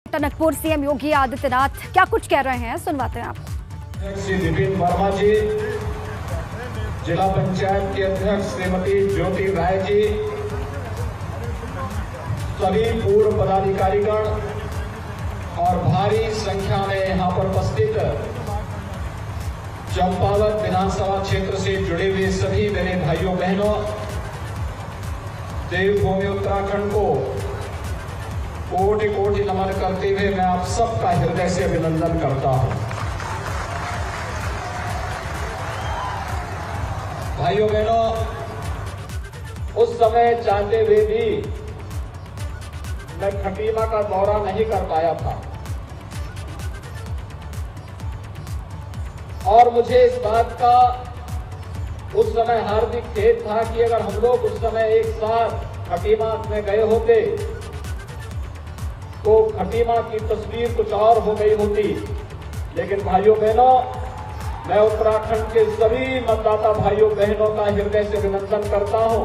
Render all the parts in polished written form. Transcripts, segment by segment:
Tanakpur CM Yogi Adityanath क्या कुछ कह रहे हैं, सुनवाते हैं आपको। श्री विपिन वर्मा जी, जिला पंचायत के अध्यक्ष श्रीमती ज्योति राय जी, सभी पूर्व पदाधिकारीगण और भारी संख्या में यहाँ पर उपस्थित चंपावत विधानसभा क्षेत्र से जुड़े हुए सभी मेरे भाइयों बहनों, देवभूमि उत्तराखंड को कोटि कोटि नमन करते हुए मैं आप सबका हृदय से अभिनंदन करता हूं। भाइयों बहनों, उस समय चाहते हुए भी मैं खटीमा का दौरा नहीं कर पाया था और मुझे इस बात का उस समय हार्दिक खेद था कि अगर हम लोग उस समय एक साथ खटीमा में गए होते तो खटीमा की तस्वीर कुछ और हो गई होती। लेकिन भाइयों बहनों, मैं उत्तराखंड के सभी मतदाता भाइयों बहनों का हृदय से अभिनंदन करता हूं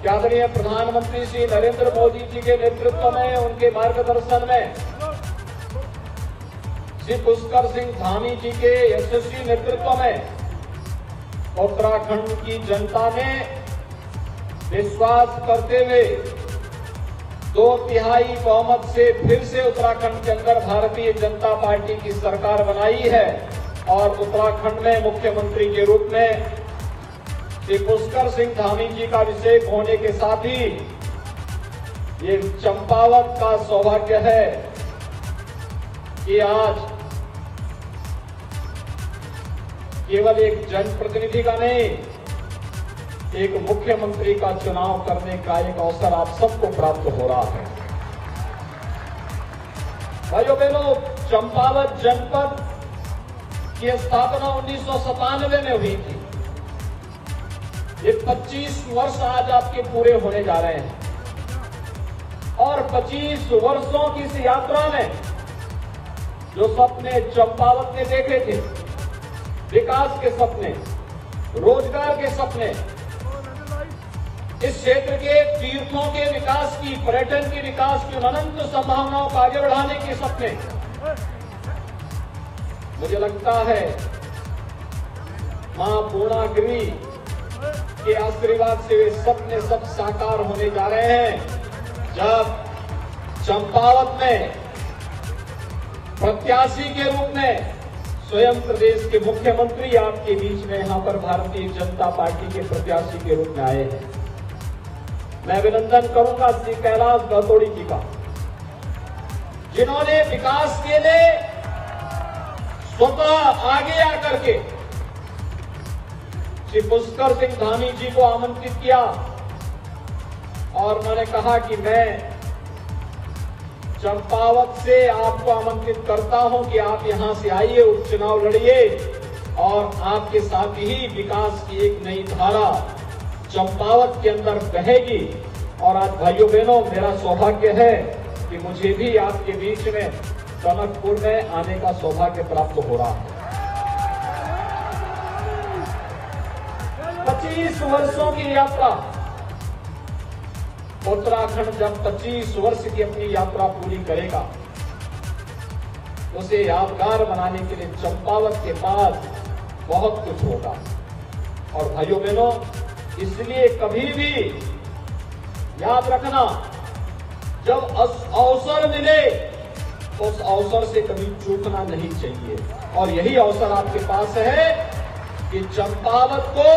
कि आदरणीय प्रधानमंत्री श्री नरेंद्र मोदी जी के नेतृत्व में, उनके मार्गदर्शन में, श्री पुष्कर सिंह धामी जी के यशस्वी नेतृत्व में उत्तराखंड की जनता ने विश्वास करते हुए 2/3 बहुमत से फिर से उत्तराखंड के अंदर भारतीय जनता पार्टी की सरकार बनाई है और उत्तराखंड में मुख्यमंत्री के रूप में श्री पुष्कर सिंह धामी जी का अभिषेक होने के साथ ही ये चंपावत का सौभाग्य है कि आज केवल एक जनप्रतिनिधि का नहीं, एक मुख्यमंत्री का चुनाव करने का एक अवसर आप सबको प्राप्त हो रहा है। भाइयों बहनों, चंपावत जनपद की स्थापना 1997 में हुई थी। ये 25 वर्ष आज आपके पूरे होने जा रहे हैं और 25 वर्षों की इस यात्रा में जो सपने चंपावत ने देखे थे, विकास के सपने, रोजगार के सपने, इस क्षेत्र के तीर्थों के विकास की, पर्यटन के विकास की अनंत संभावनाओं को आगे बढ़ाने के सपने, मुझे लगता है मां पूर्णागिरी के आशीर्वाद से वे सपने सब साकार होने जा रहे हैं। जब चंपावत में प्रत्याशी के रूप में स्वयं प्रदेश के मुख्यमंत्री आपके बीच में यहां पर भारतीय जनता पार्टी के प्रत्याशी के रूप में आए हैं, मैं अभिनंदन करूंगा श्री कैलाश गौतोड़ी जी का, जिन्होंने विकास के लिए स्वतः आगे आकर के श्री पुष्कर सिंह धामी जी को आमंत्रित किया और मैंने कहा कि मैं चंपावत से आपको आमंत्रित करता हूं कि आप यहां से आइए, उपचुनाव लड़िए और आपके साथ ही विकास की एक नई धारा चंपावत के अंदर बहेगी। और आज भाइयों बहनों, मेरा सौभाग्य है कि मुझे भी आपके बीच में टनकपुर में आने का सौभाग्य प्राप्त हो रहा है। 25 वर्षों की यात्रा, उत्तराखंड जब 25 वर्ष की अपनी यात्रा पूरी करेगा, उसे यादगार बनाने के लिए चंपावत के बाद बहुत कुछ होगा। और भाइयों बहनों, इसलिए कभी भी याद रखना, जब अवसर मिले तो उस अवसर से कभी चूकना नहीं चाहिए। और यही अवसर आपके पास है कि चंपावत को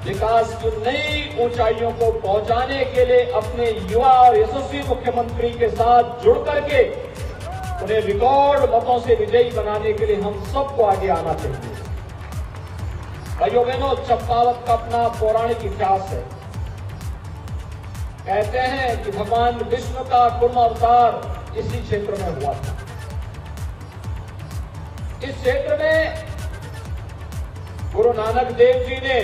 विकास की नई ऊंचाइयों को पहुंचाने के लिए अपने युवा और यशस्वी मुख्यमंत्री के साथ जुड़ करके उन्हें रिकॉर्ड मतों से विजयी बनाने के लिए हम सबको आगे आना चाहिए। भाइयों बहनों, चंपावत का अपना पौराणिक इतिहास है। कहते हैं कि भगवान विष्णु का कुर्म अवतार इसी क्षेत्र में हुआ था। इस क्षेत्र में गुरु नानक देव जी ने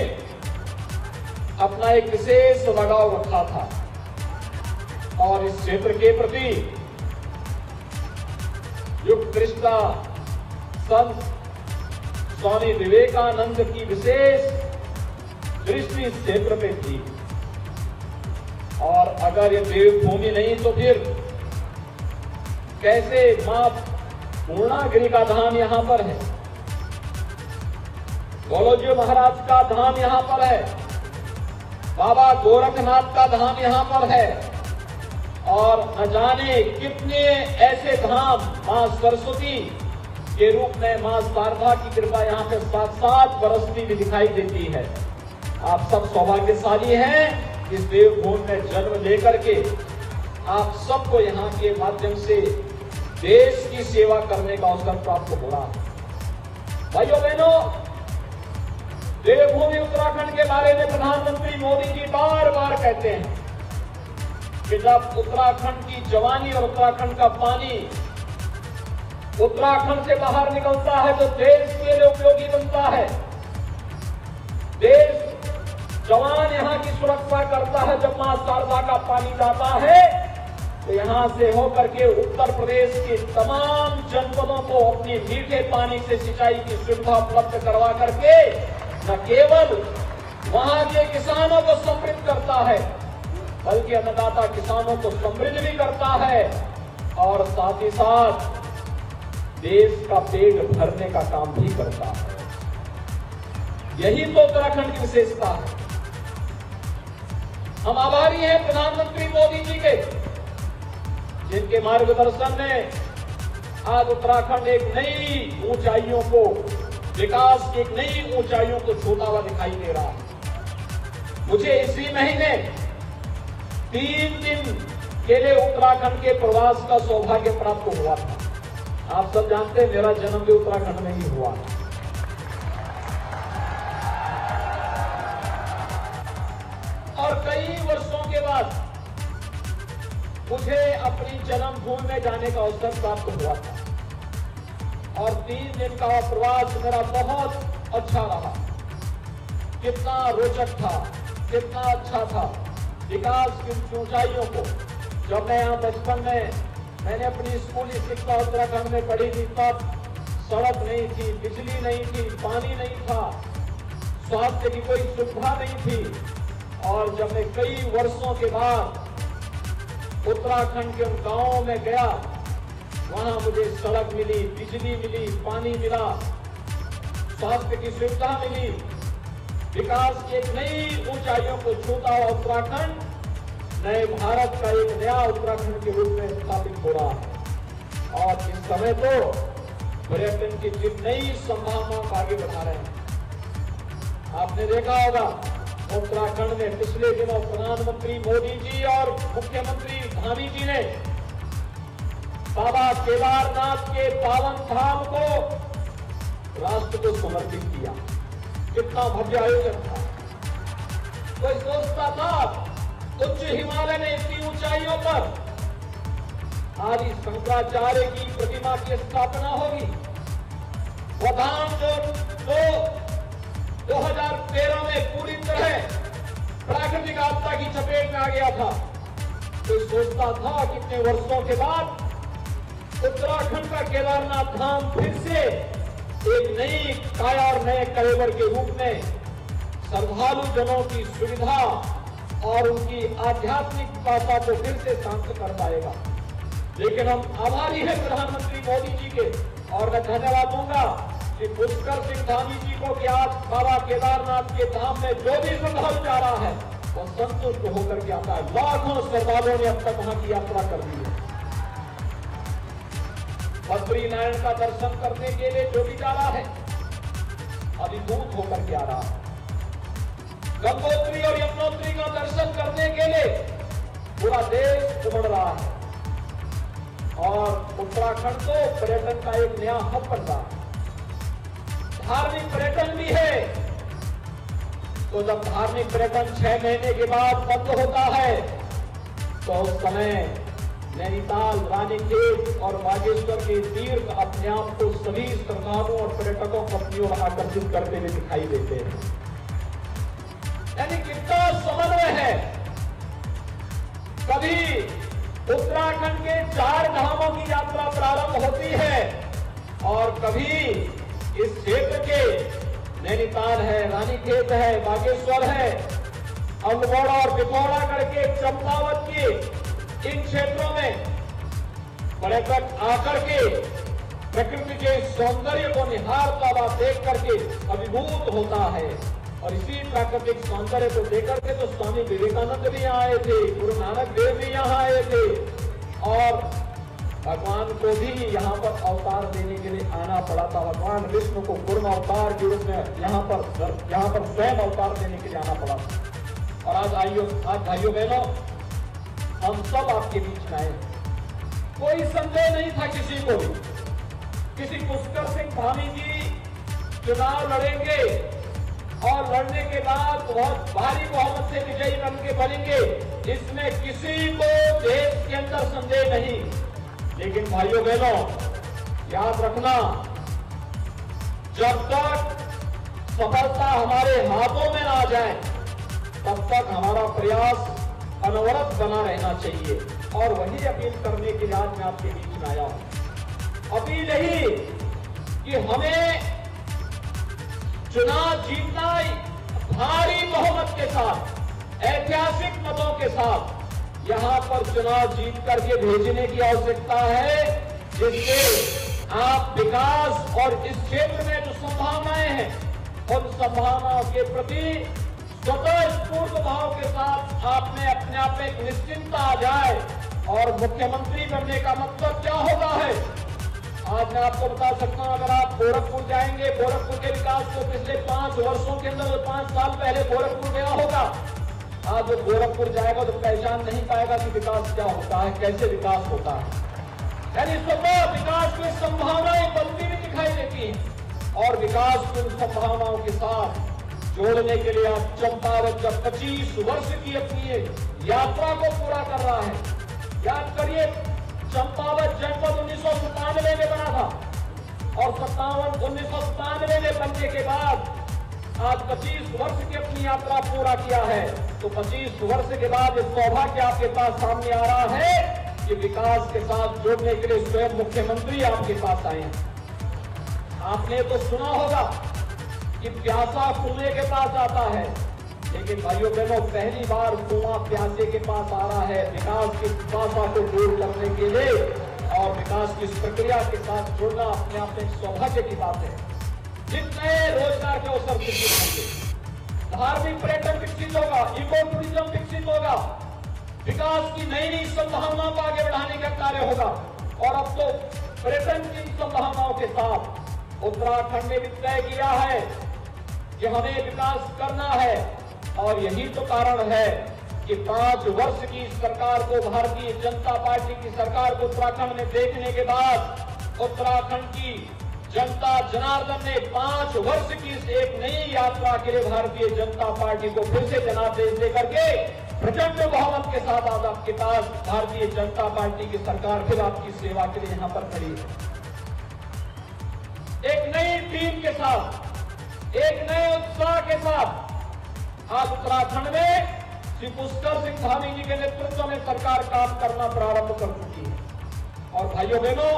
अपना एक विशेष लगाव रखा था और इस क्षेत्र के प्रति युग दृष्टा संत स्वामी विवेकानंद की विशेष दृष्टि इस क्षेत्र में थी। और अगर ये देवभूमि नहीं तो फिर कैसे मां पूर्णागिरि का धाम यहां पर है, गौलोजी महाराज का धाम यहां पर है, बाबा गोरखनाथ का धाम यहां पर है, और न जाने कितने ऐसे धाम मां सरस्वती के रूप में मां शारदा की कृपा यहां पे साथ बरसती भी दिखाई देती है। आप सब सौभाग्यशाली हैं इस देवभूमि में जन्म लेकर के। आप सबको यहाँ के माध्यम से देश की सेवा करने का अवसर प्राप्त हो रहा है। भाइयों बहनों, देवभूमि उत्तराखंड के बारे में प्रधानमंत्री मोदी जी बार बार कहते हैं कि जब उत्तराखंड की जवानी और उत्तराखंड का पानी उत्तराखंड से बाहर निकलता है तो देश के लिए उपयोगी बनता है। देश जवान यहाँ की सुरक्षा करता है। जब मां शारदा का पानी जाता है तो यहां से होकर के उत्तर प्रदेश के तमाम जनपदों को अपनी मीठे पानी से सिंचाई की सुविधा उपलब्ध करवा करके न केवल वहां के किसानों को समृद्ध करता है बल्कि अन्नदाता किसानों को समृद्ध भी करता है और साथ ही साथ देश का पेट भरने का काम भी करता है। यही तो उत्तराखंड की विशेषता है। हम आभारी हैं प्रधानमंत्री मोदी जी के, जिनके मार्गदर्शन में आज उत्तराखंड एक नई ऊंचाइयों को, विकास की एक नई ऊंचाइयों को छूता हुआ दिखाई दे रहा है। मुझे इसी महीने 3 दिन के लिए उत्तराखंड के प्रवास का सौभाग्य प्राप्त हुआ था। आप सब जानते हैं मेरा जन्म भी उत्तराखंड में ही हुआ। और कई वर्षों के बाद मुझे अपनी जन्मभूमि में जाने का अवसर प्राप्त हुआ था और 3 दिन का प्रवास मेरा बहुत अच्छा रहा। कितना रोचक था, कितना अच्छा था। विकास की ऊंचाइयों को, जब मैं यहाँ बचपन में मैंने अपनी स्कूली शिक्षा उत्तराखंड में पढ़ी थी तब सड़क नहीं थी, बिजली नहीं थी, पानी नहीं था, स्वास्थ्य की कोई सुविधा नहीं थी। और जब मैं कई वर्षों के बाद उत्तराखंड के उन गांवों में गया, वहां मुझे सड़क मिली, बिजली मिली, पानी मिला, स्वास्थ्य की सुविधा मिली। विकास की एक नई ऊंचाइयों को छूता हुआ उत्तराखंड नए भारत का एक नया उत्तराखंड के रूप में स्थापित हो रहा है। और इस समय तो पर्यटन की जिन नई संभावनाओं को आगे बढ़ा रहे हैं। आपने देखा होगा उत्तराखंड में पिछले दिनों प्रधानमंत्री मोदी जी और मुख्यमंत्री धामी जी ने बाबा केदारनाथ के पावन धाम को राष्ट्र को समर्पित किया। कितना भव्य आयोजन था। कोई सोचता था उच्च हिमालय में इतनी ऊंचाइयों पर आदि शंकराचार्य की प्रतिमा की स्थापना होगी। वह धाम जो 2013 में पूरी तरह प्राकृतिक आपदा की चपेट में आ गया था। कोई सोचता था कितने वर्षों के बाद उत्तराखंड का केदारनाथ धाम फिर से एक नई काया और नए कलेवर के रूप में श्रद्धालु जनों की सुविधा और उनकी आध्यात्मिक भाषा को फिर से शांत कर पाएगा। लेकिन हम आभारी हैं प्रधानमंत्री मोदी जी के, और मैं धन्यवाद दूंगा कि पुष्कर सिंह धामी जी को कि आज बाबा केदारनाथ के धाम में जो भी श्रद्धालु जा रहा है वो संतुष्ट होकर के आता है। लाखों श्रद्धालुओं ने अब तक वहां की यात्रा कर दी है। बद्रीनारायण का दर्शन करने के लिए जो भी जा रहा है अभिभूत होकर के आ रहा है। गंगोत्री और यमुनोत्री का दर्शन करने के लिए पूरा देश उमड़ रहा है और उत्तराखंड तो पर्यटन का एक नया हब बन रहा है। धार्मिक पर्यटन भी है, तो जब धार्मिक पर्यटन 6 महीने के बाद बंद होता है तो उस समय नैनीताल, रानीखेत और बागेश्वर के तीर्थ अपने आप को सभी श्रद्धालुओं और पर्यटकों को अपनी ओर आकर्षित करते हुए दिखाई देते हैं। यानी कितना समन्वय है। कभी उत्तराखंड के 4 धामों की यात्रा प्रारंभ होती है और कभी इस क्षेत्र के नैनीताल है, रानीखेत है, बागेश्वर है, अल्मोड़ा और पिथौरागढ़ के चंपावत के इन क्षेत्रों में पर्यटक आकर के प्रकृति के सौंदर्य को निहारता हुआ देख करके अभिभूत होता है। और इसी प्राकृतिक सौंदर्य को देख करके तो स्वामी विवेकानंद भी यहाँ आए थे, गुरु नानक देव भी यहाँ आए थे, और भगवान को भी यहाँ पर अवतार देने के लिए आना पड़ा था। भगवान विष्णु को पूर्ण अवतार के रूप में यहाँ पर स्वयं अवतार देने के लिए आना पड़ा था। और आज भाइयों बहनों, हम सब आपके बीच में आए। कोई संदेह नहीं था किसी को भी, किसी पुष्कर सिंह धामी जी चुनाव लड़ेंगे और लड़ने के बाद बहुत भारी बहुमत से विजयी बन के बनेंगे, इसमें किसी को देश के अंदर संदेह नहीं। लेकिन भाइयों बहनों, याद रखना, जब तक सफलता हमारे हाथों में ना जाए तब तक हमारा प्रयास अनवरत बना रहना चाहिए। और वही अपील करने के लिए आज मैं आपके बीच में आया हूं। अपील यही कि हमें चुनाव जीतना भारी बहुमत के साथ, ऐतिहासिक मतों के साथ यहां पर चुनाव जीत करके भेजने की आवश्यकता है, जिससे आप विकास और इस क्षेत्र में जो संभावनाएं हैं उन संभावनाओं के प्रति स्वतः स्फूर्त भाव के साथ आप में अपने आप में एक निश्चिंतता आ जाए। और मुख्यमंत्री बनने का मतलब क्या होता है, आज मैं आपको बता सकता हूं। अगर आप गोरखपुर जाएंगे, गोरखपुर के विकास को पिछले 5 वर्षों के अंदर, 5 साल पहले गोरखपुर गया होगा, आज वो गोरखपुर जाएगा तो पहचान नहीं पाएगा कि विकास क्या होता है, कैसे विकास होता है। यानी स्वतः विकास की संभावनाएं बनती भी दिखाई देती हैं, और विकास की संभावनाओं के साथ जोड़ने के लिए आज चंपावत जब 25 वर्ष की अपनी यात्रा को पूरा कर रहा है। याद करिए, चंपावत जनपद 1997 में बना था, और 1997 में बनने के बाद आज 25 वर्ष की अपनी यात्रा पूरा किया है। तो 25 वर्ष के बाद इस सौभाग्य आपके पास सामने आ रहा है कि विकास के साथ जुड़ने के लिए स्वयं मुख्यमंत्री आपके पास आए हैं। आपने तो सुना होगा कि प्यासा कुएं के पास आता है, लेकिन भाइयों बहनों, पहली बार कुआं प्यासे के पास आ रहा है विकास की प्यासा को दूर करने के लिए। और विकास की इस प्रक्रिया के साथ जुड़ना अपने आप में सौभाग्य की बात है। जितने रोजगार के अवसर विकसित होंगे, धार्मिक पर्यटन विकसित होगा, इको टूरिज्म विकसित होगा, विकास की नई नई संभावनाओं को आगे बढ़ाने का कार्य होगा। और अब तो पर्यटन की संभावनाओं के साथ उत्तराखंड ने भी तय किया है कि हमें विकास करना है। और यही तो कारण है कि 5 वर्ष की सरकार को, भारतीय जनता पार्टी की सरकार को उत्तराखंड में देखने के बाद उत्तराखंड की जनता जनार्दन ने 5 वर्ष की इस एक नई यात्रा के लिए भारतीय जनता पार्टी को फिर से जनादेश देकर के प्रचंड बहुमत के साथ आज आपके पास भारतीय जनता पार्टी की सरकार फिर आपकी सेवा के लिए यहां पर खड़ी है। एक नई टीम के साथ, एक नए उत्साह के साथ आज उत्तराखंड में श्री पुष्कर सिंह धामी जी के नेतृत्व में सरकार काम करना प्रारंभ कर चुकी है। और भाइयों बहनों,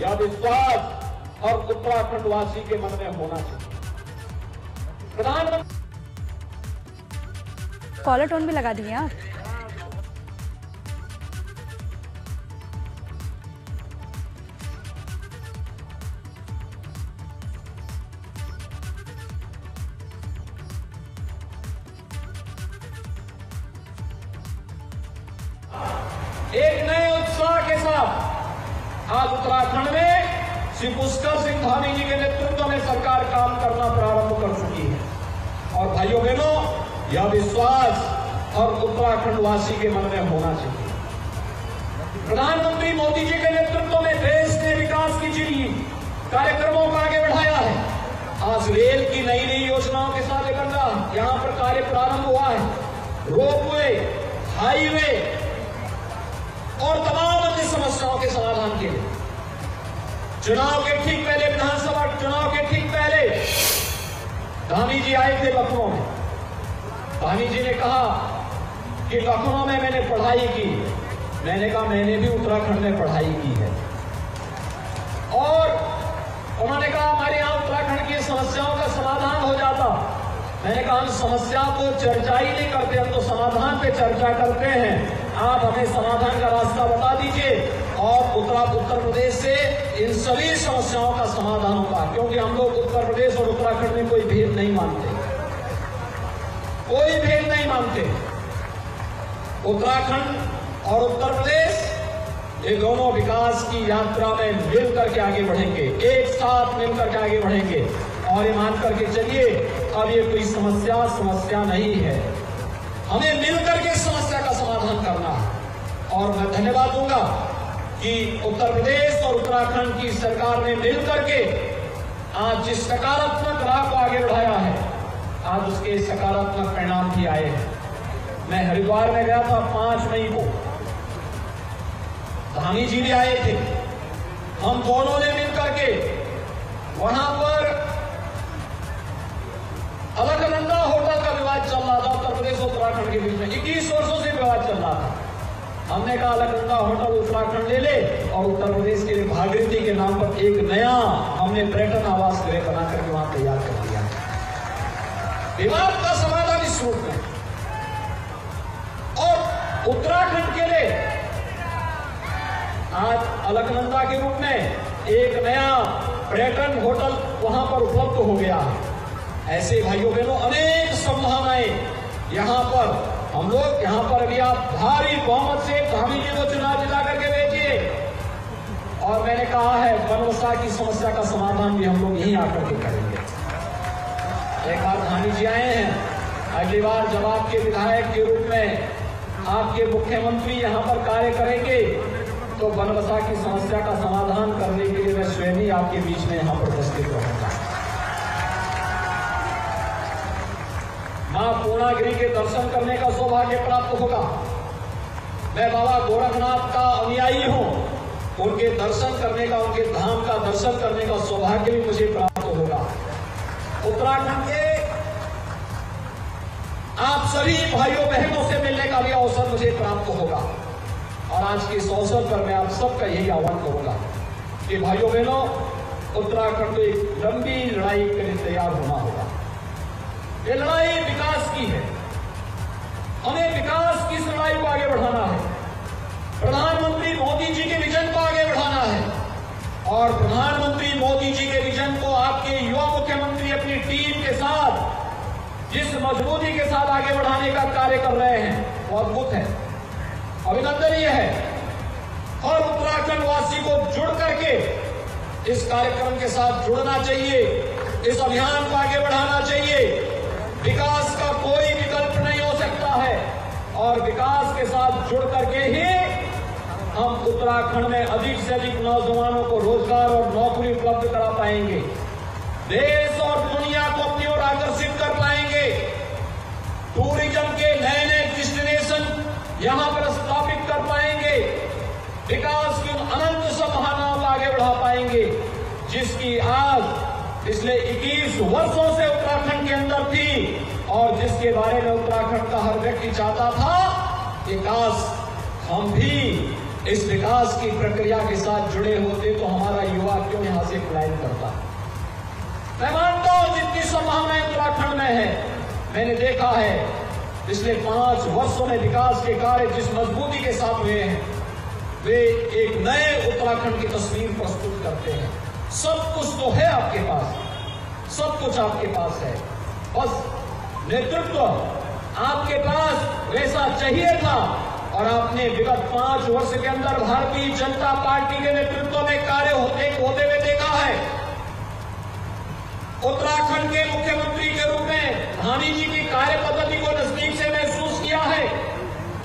यह विश्वास और उत्तराखंड वासी के मन में होना चाहिए। प्रधानमंत्री कॉलर टोन भी लगा दिए आप। एक नए उत्साह के साथ आज उत्तराखंड में श्री पुष्कर सिंह धामी जी के नेतृत्व में सरकार काम करना प्रारंभ कर चुकी है। और भाइयों बहनों, यह विश्वास और उत्तराखंड वासी के मन में होना चाहिए। प्रधानमंत्री मोदी जी के नेतृत्व में देश ने विकास की जिन कार्यक्रमों को आगे बढ़ाया है। आज रेल की नई नई योजनाओं के साथ यहाँ पर कार्य प्रारंभ हुआ है। रोपवे, हाईवे और तमाम अन्य समस्याओं के समाधान के लिए चुनाव के ठीक पहले, विधानसभा चुनाव के ठीक पहले धामी जी आए थे लखनऊ में। धामी जी ने कहा कि लखनऊ में मैंने पढ़ाई की। मैंने कहा मैंने भी उत्तराखंड में पढ़ाई की है। और उन्होंने कहा हमारे यहाँ उत्तराखंड की समस्याओं का समाधान हो जाता। मैंने कहा हम समस्या को चर्चा ही नहीं करते, हम तो समाधान पे चर्चा करते हैं। आप हमें समाधान का रास्ता बता दीजिए और उत्तर प्रदेश से इन सभी समस्याओं का समाधान होगा, क्योंकि हम लोग उत्तर प्रदेश और उत्तराखंड में कोई भेद नहीं मानते, कोई भेद नहीं मानते। उत्तराखंड और उत्तर प्रदेश ये दोनों विकास की यात्रा में मिल करके आगे बढ़ेंगे, एक साथ मिल करके आगे बढ़ेंगे। और ये मान करके चलिए, अब ये कोई समस्या नहीं है, हमें मिल करके समस्या का समाधान करना है। और मैं धन्यवाद दूंगा कि उत्तर प्रदेश और उत्तराखंड की सरकार ने मिल करके आज जिस सकारात्मक राह को आगे बढ़ाया है, आज उसके सकारात्मक परिणाम भी आए हैं। मैं हरिद्वार में गया था 5 मई को, धामी जी भी आए थे, हम दोनों ने मिलकर के वहां पर अलकनंदा होटल का विवाद चल रहा था उत्तर प्रदेश और उत्तराखंड के बीच में, 21 वर्षों से विवाद चल रहा था। हमने कहा अलकनंदा होटल उत्तराखंड ले ले, और उत्तर प्रदेश के लिए भागीरथी के नाम पर एक नया हमने पर्यटन आवास गृह बना करके वहां तैयार कर दिया। विवाद का समाधान इस रूप में, और उत्तराखंड के लिए आज अलकनंदा के रूप में एक नया पर्यटन होटल वहां पर उपलब्ध हो गया है। ऐसे भाइयों बहनों अनेक संभावनाएं यहां पर, हम लोग यहां पर अभी आप भारी बहुमत से धामी जी को चुनाव जिता करके भेजिए, और मैंने कहा है बनवसा की समस्या का समाधान भी हम लोग यहीं आकर के करेंगे। एक बार धामी जी आए हैं, अगली बार जब आपके विधायक के रूप में आपके मुख्यमंत्री यहां पर कार्य करेंगे, तो बनवसा की समस्या का समाधान करने के लिए मैं स्वयं ही आपके बीच में यहां पर उपस्थित रहूंगा। मां पूर्णागिरी के दर्शन करने का सौभाग्य प्राप्त होगा। मैं बाबा गोरखनाथ का अनुयायी हूं, उनके दर्शन करने का, उनके धाम का दर्शन करने का सौभाग्य भी मुझे प्राप्त होगा। उत्तराखंड के आप सभी भाइयों बहनों से मिलने का भी अवसर मुझे प्राप्त होगा, और आज के इस अवसर पर मैं आप सबका यही आह्वान करूंगा कि भाइयों बहनों, उत्तराखंड को एक लंबी लड़ाई के लिए तैयार होना होगा। ये लड़ाई विकास की है, हमें विकास की इस लड़ाई को आगे बढ़ाना है। प्रधानमंत्री मोदी जी के विजन को आगे बढ़ाना है, और प्रधानमंत्री मोदी जी के विजन को आपके युवा मुख्यमंत्री अपनी टीम के साथ जिस मजबूती के साथ आगे बढ़ाने का कार्य कर रहे हैं वो अद्भुत है, अभिनंदनीय है। और उत्तराखंड वासी को जुड़ करके इस कार्यक्रम के साथ जुड़ना चाहिए, इस अभियान को आगे बढ़ाना चाहिए। विकास का कोई विकल्प नहीं हो सकता है, और विकास के साथ जुड़ करके ही हम उत्तराखंड में अधिक से अधिक नौजवानों को रोजगार और नौकरी उपलब्ध करा पाएंगे, देश और दुनिया को अपनी ओर आकर्षित कर पाएंगे, टूरिज्म के नए नए डेस्टिनेशन यहां पर स्थापित कर पाएंगे, विकास की अनंत संभावनाओं को आगे बढ़ा पाएंगे, जिसकी आज पिछले 21 वर्षों से उत्तराखंड के अंदर थी, और जिसके बारे में उत्तराखंड का हर व्यक्ति चाहता था कि काश हम भी इस विकास की प्रक्रिया के साथ जुड़े होते तो हमारा युवा क्यों यहां से पलायन करता। मैं मानता हूं जितनी संभावनाएं उत्तराखंड में है, मैंने देखा है पिछले 5 वर्षों में विकास के कार्य जिस मजबूती के साथ हुए हैं, वे एक नए उत्तराखंड की तस्वीर प्रस्तुत करते हैं। सब कुछ तो है आपके पास, सब कुछ आपके पास है, बस नेतृत्व आपके पास वैसा चाहिए था, और आपने विगत 5 वर्ष के अंदर भारतीय जनता पार्टी के नेतृत्व में कार्य होते हुए देखा है। उत्तराखंड के मुख्यमंत्री के रूप में धामी जी की कार्य पद्धति को नजदीक से महसूस किया है,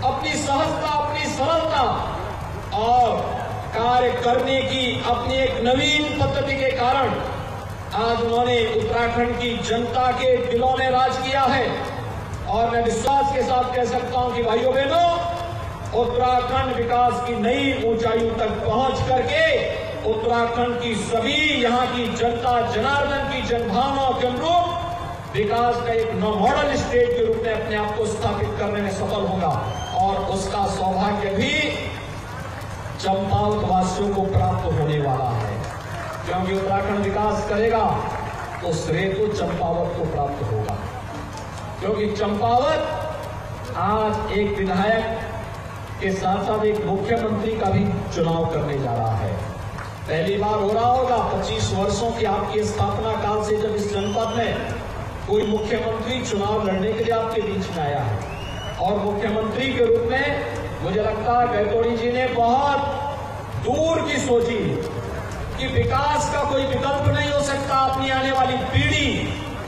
अपनी सहजता, अपनी सरलता और कार्य करने की अपनी एक नवीन पद्धति के कारण आज उन्होंने उत्तराखंड की जनता के दिलों में राज किया है। और मैं विश्वास के साथ कह सकता हूं कि भाइयों बहनों, उत्तराखंड विकास की नई ऊंचाइयों तक पहुंच करके उत्तराखंड की सभी यहां की जनता जनार्दन की जनभावनाओं के अनुरूप विकास का एक मॉडल स्टेट के रूप में अपने आप को स्थापित करने में सफल होगा, और उसका सौभाग्य भी चंपावत वासियों को प्राप्त होने वाला है। क्योंकि उत्तराखंड विकास करेगा तो श्रेय तो चंपावत को प्राप्त होगा, क्योंकि चंपावत आज एक विधायक के साथ साथ एक मुख्यमंत्री का भी चुनाव करने जा रहा है। पहली बार हो रहा होगा 25 वर्षों की आपकी स्थापना काल से जब इस जनपद में कोई मुख्यमंत्री चुनाव लड़ने के लिए आपके बीच में आया है। और मुख्यमंत्री के रूप में मुझे लगता है गैतोड़ी जी ने बहुत दूर की सोची कि विकास का कोई विकल्प नहीं हो सकता अपनी आने वाली पीढ़ी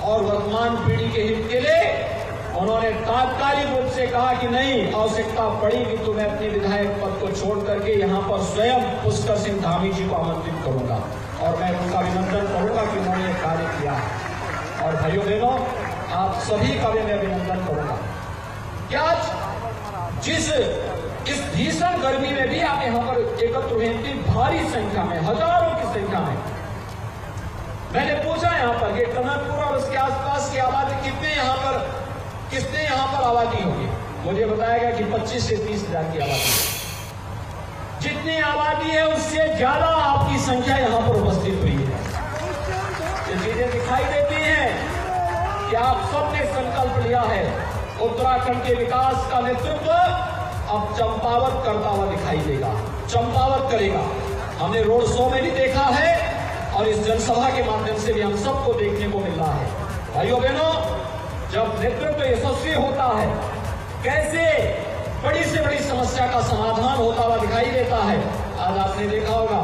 और वर्तमान पीढ़ी के हित के लिए। उन्होंने तात्कालिक रूप से कहा कि नहीं, आवश्यकता पड़ेगी तो मैं अपने विधायक पद को छोड़ करके यहाँ पर स्वयं पुष्कर सिंह धामी जी को आमंत्रित करूंगा और मैं उनका अभिनंदन करूंगा कि उन्होंने कार्य किया। और भाइयों बहनों, आप सभी का भी मैं अभिनंदन करूंगा कि आज इस भीषण गर्मी में भी आप यहाँ पर एकत्र हुए इतनी भारी संख्या में, हजारों की संख्या में। मैंने पूछा यहाँ पर कि टनकपुर और उसके आसपास की आबादी कितने यहाँ पर आबादी होगी। मुझे बताया गया कि 25 से 30 हजार की आबादी है। जितनी आबादी है उससे ज्यादा आपकी संख्या यहाँ पर उपस्थित हुई है। ये चीजें दिखाई देती हैं कि आप सबने संकल्प लिया है उत्तराखंड के विकास का नेतृत्व अब चंपावत करता हुआ दिखाई देगा, चंपावत करेगा। हमने रोड शो में भी देखा है और इस जनसभा के माध्यम से भी हम सबको देखने को मिल रहा है। भाइयों बहनों, जब नेतृत्व यशस्वी होता है, कैसे बड़ी से बड़ी समस्या का समाधान होता हुआ दिखाई देता है। आज आपने देखा होगा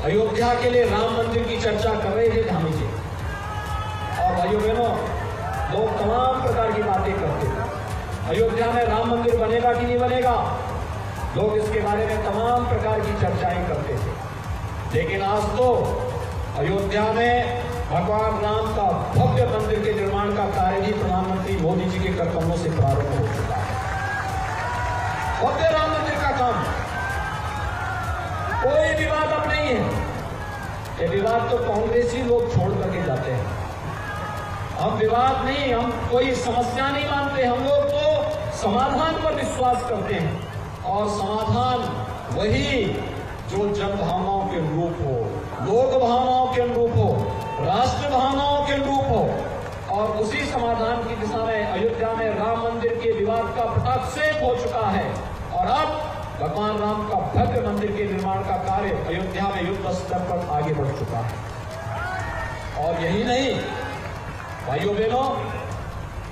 अयोध्या के लिए राम मंदिर की चर्चा कर रहे थे धामी जी, और भाइयों बहनों, लोग तमाम प्रकार की बातें करते थे। अयोध्या में राम मंदिर बनेगा कि नहीं बनेगा, लोग इसके बारे में तमाम प्रकार की चर्चाएं करते थे। लेकिन आज तो अयोध्या में भगवान राम का भव्य मंदिर के निर्माण का कार्य भी प्रधानमंत्री मोदी जी के करकमों से प्रारंभ हो चुका है। भव्य राम मंदिर का काम, कोई विवाद अब नहीं है। ये विवाद तो कांग्रेसी लोग छोड़ करके जाते हैं। हम विवाद नहीं, हम कोई समस्या नहीं मानते। हम लोग तो समाधान पर विश्वास करते हैं, और समाधान वही जो जन भावनाओं के अनुरूप हो, लोक भावनाओं के अनुरूप हो, राष्ट्र भावनाओं के अनुरूप हो। और उसी समाधान की दिशा में अयोध्या में राम मंदिर के विवाद का पटाक्षेप हो चुका है, और अब भगवान राम का भव्य मंदिर के निर्माण का कार्य अयोध्या में युद्ध स्तर पर आगे बढ़ चुका है। और यही नहीं भाइयों बहनों,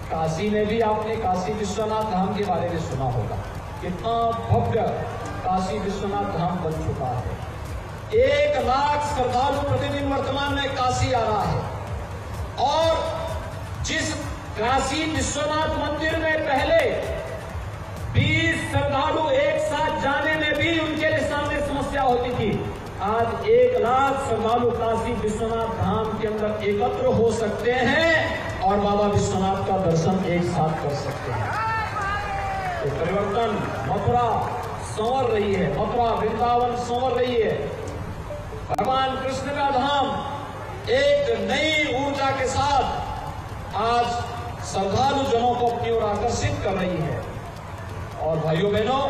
काशी में भी आपने काशी विश्वनाथ धाम के बारे में सुना होगा। कितना भव्य काशी विश्वनाथ धाम बन चुका है। 1 लाख श्रद्धालु प्रतिदिन वर्तमान में काशी आ रहा है। और जिस काशी विश्वनाथ मंदिर में पहले 20 श्रद्धालु एक साथ जाने में भी उनके लिए सामने समस्या होती थी, आज 1 लाख श्रद्धालु काशी विश्वनाथ धाम के अंदर एकत्र हो सकते हैं और बाबा विश्वनाथ का दर्शन एक साथ कर सकते हैं। तो परिवर्तन, मथुरा संवर रही है, मथुरा वृंदावन संवर रही है। भगवान कृष्ण का धाम एक नई ऊर्जा के साथ आज श्रद्धालु जनों को अपनी ओर आकर्षित कर रही है। और भाइयों बहनों,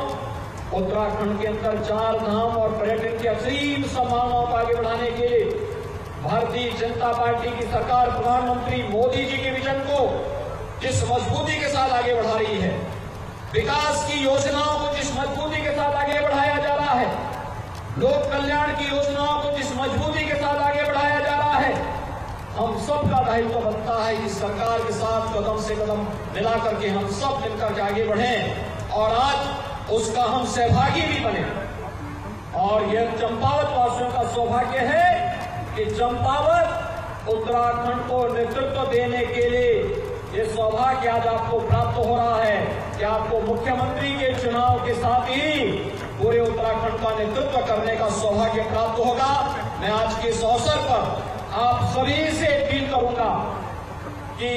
उत्तराखंड के अंदर 4 धाम और पर्यटन की असीम संभावनाओं को आगे बढ़ाने के लिए भारतीय जनता पार्टी की सरकार प्रधानमंत्री मोदी जी के विजन को जिस मजबूती के साथ आगे बढ़ा रही है, विकास की योजनाओं को जिस मजबूती के साथ आगे बढ़ाया जा रहा है, लोक कल्याण की योजनाओं को जिस मजबूती के साथ आगे बढ़ाया जा रहा है, हम सबका दायित्व बनता है कि सरकार के साथ कदम से कदम मिला करके हम सब मिलकर के आगे बढ़ें और आज उसका हम सहभागी भी बने। और यह चंपावत वासियों का सौभाग्य है कि चंपावत उत्तराखंड को नेतृत्व देने के लिए ये सौभाग्य आज आपको प्राप्त हो रहा है कि आपको मुख्यमंत्री के चुनाव के साथ ही पूरे उत्तराखंड का नेतृत्व करने का सौभाग्य प्राप्त होगा। मैं आज के इस अवसर पर आप सभी से अपील करूंगा कि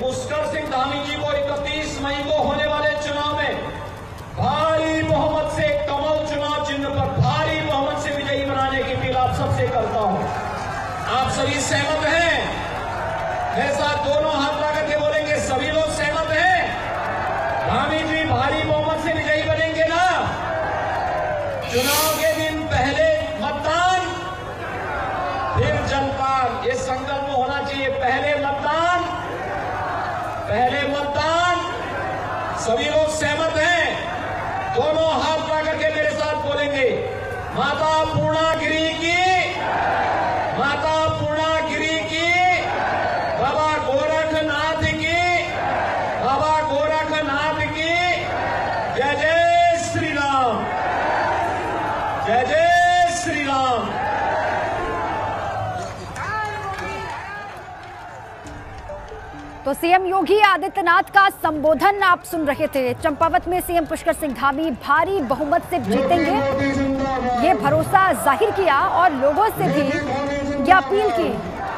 पुष्कर सिंह धामी जी को 31 मई को होने वाले चुनाव में भारी बहुमत से कमल चुनाव चिन्ह पर भारी बहुमत से विजयी बनाने की अपील आप सबसे करता हूं। आप सभी सहमत हैं? मेरे साथ दोनों हाथ लगा के बोलेंगे, सभी लोग सहमत हैं? धामी जी भारी बहुमत से विजयी बनेंगे ना? चुनाव के दिन पहले मतदान, फिर जलपान, ये संकल्प होना चाहिए। पहले मतदान, पहले मतदान। सभी लोग सहमत हैं? दोनों माता पूर्णागिरी की, माता पूर्णागिरी की, बाबा गोरखनाथ की, बाबा गोरखनाथ की। जय जय श्री राम, जय जय श्री राम। तो सीएम योगी आदित्यनाथ का संबोधन आप सुन रहे थे। चंपावत में सीएम पुष्कर सिंह धामी भारी बहुमत से जीतेंगे, ये भरोसा जाहिर किया और लोगों से भी ये अपील की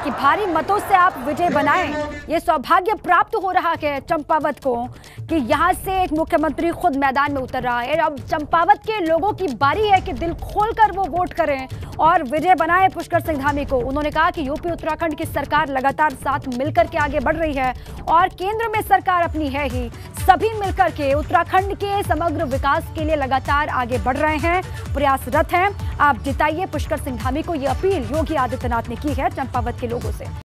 कि भारी मतों से आप विजय बनाएं। ये सौभाग्य प्राप्त हो रहा है चंपावत को कि यहाँ से एक मुख्यमंत्री खुद मैदान में उतर रहा है। अब चंपावत के लोगों की बारी है कि दिल खोलकर वो वोट करें और विजय बनाएं पुष्कर सिंह धामी को। उन्होंने कहा कि यूपी उत्तराखंड की सरकार लगातार साथ मिलकर के आगे बढ़ रही है और केंद्र में सरकार अपनी है ही। सभी मिलकर के उत्तराखंड के समग्र विकास के लिए लगातार आगे बढ़ रहे हैं, प्रयासरत हैं। आप जिताइए पुष्कर सिंह धामी को, ये अपील योगी आदित्यनाथ ने की है चंपावत के लोगों से।